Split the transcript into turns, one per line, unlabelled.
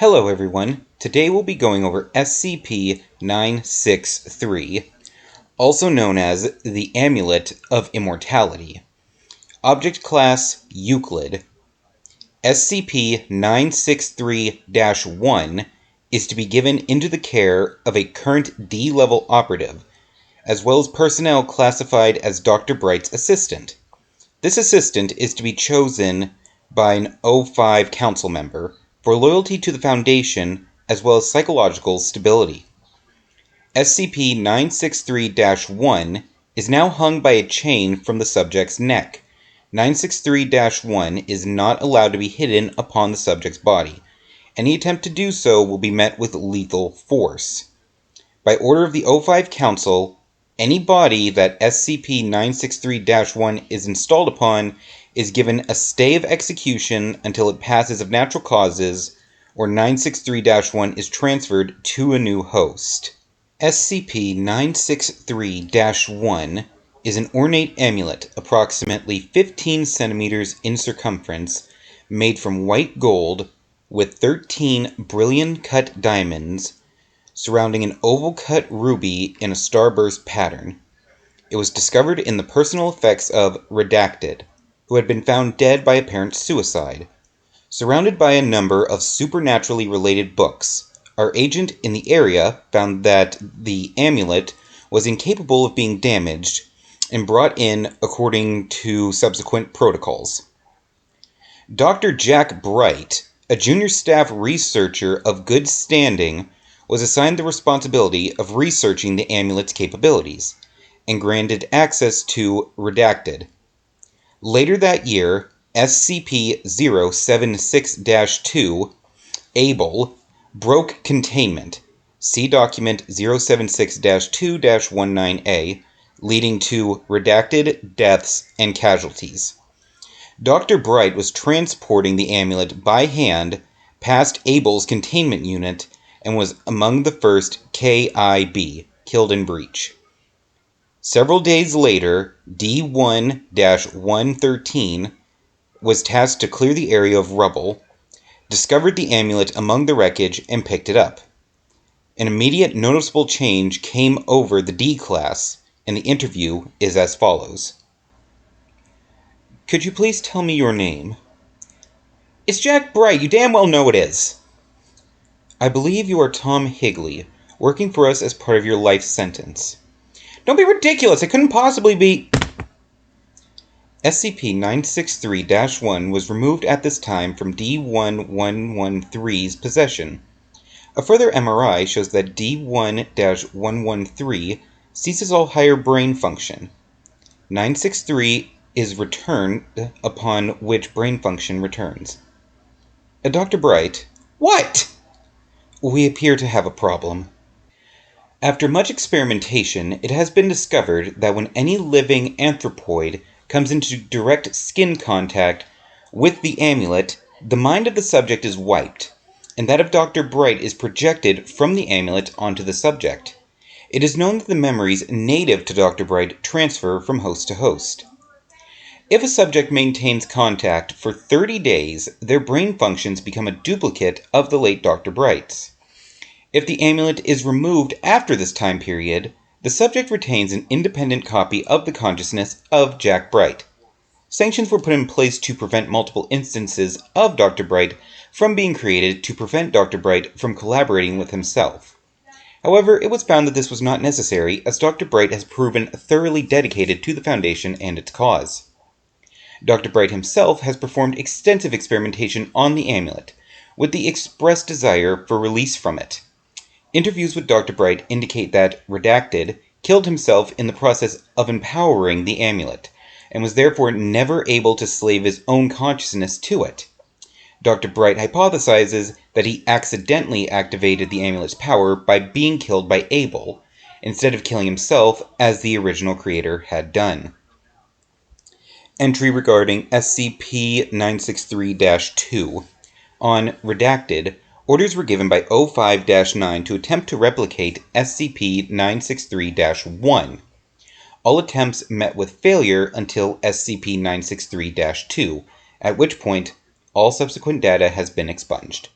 Hello everyone, today we'll be going over SCP-963, also known as the Amulet of Immortality. Object Class Euclid. SCP-963-1 is to be given into the care of a current D-level operative, as well as personnel classified as Dr. Bright's assistant. This assistant is to be chosen by an O5 council member for loyalty to the Foundation as well as psychological stability. SCP-963-1 is now hung by a chain from the subject's neck. 963-1 is not allowed to be hidden upon the subject's body. Any attempt to do so will be met with lethal force. By order of the O5 Council, any body that SCP-963-1 is installed upon is given a stay of execution until it passes of natural causes, or 963-1 is transferred to a new host. SCP-963-1 is an ornate amulet approximately 15 centimeters in circumference, made from white gold with 13 brilliant-cut diamonds surrounding an oval-cut ruby in a starburst pattern. It was discovered in the personal effects of Redacted, who had been found dead by apparent suicide. Surrounded by a number of supernaturally related books, our agent in the area found that the amulet was incapable of being damaged and brought in according to subsequent protocols. Dr. Jack Bright, a junior staff researcher of good standing, was assigned the responsibility of researching the amulet's capabilities, and granted access to Redacted. Later that year, SCP-076-2, Able, broke containment, see document 076-2-19A, leading to redacted deaths and casualties. Dr. Bright was transporting the amulet by hand past Able's containment unit and was among the first KIB killed in breach. Several days later, D1-113 was tasked to clear the area of rubble, discovered the amulet among the wreckage, and picked it up. An immediate noticeable change came over the D class, and the interview is as follows. Could you please tell me your name? It's Jack Bright, you damn well know it is. I believe you are Tom Higley, working for us as part of your life sentence. Don't be ridiculous, it couldn't possibly be... SCP-963-1 was removed at this time from D1-113's possession. A further MRI shows that D1-113 ceases all higher brain function. 963 is returned, upon which brain function returns. Dr. Bright, what? We appear to have a problem. After much experimentation, it has been discovered that when any living anthropoid comes into direct skin contact with the amulet, the mind of the subject is wiped, and that of Dr. Bright is projected from the amulet onto the subject. It is known that the memories native to Dr. Bright transfer from host to host. If a subject maintains contact for 30 days, their brain functions become a duplicate of the late Dr. Bright's. If the amulet is removed after this time period, the subject retains an independent copy of the consciousness of Jack Bright. Sanctions were put in place to prevent multiple instances of Dr. Bright from being created to prevent Dr. Bright from collaborating with himself. However, it was found that this was not necessary, as Dr. Bright has proven thoroughly dedicated to the Foundation and its cause. Dr. Bright himself has performed extensive experimentation on the amulet, with the express desire for release from it. Interviews with Dr. Bright indicate that Redacted killed himself in the process of empowering the amulet, and was therefore never able to slave his own consciousness to it. Dr. Bright hypothesizes that he accidentally activated the amulet's power by being killed by Able, instead of killing himself as the original creator had done. Entry regarding SCP-963-2. On Redacted, orders were given by O5-9 to attempt to replicate SCP-963-1. All attempts met with failure until SCP-963-2, at which point all subsequent data has been expunged.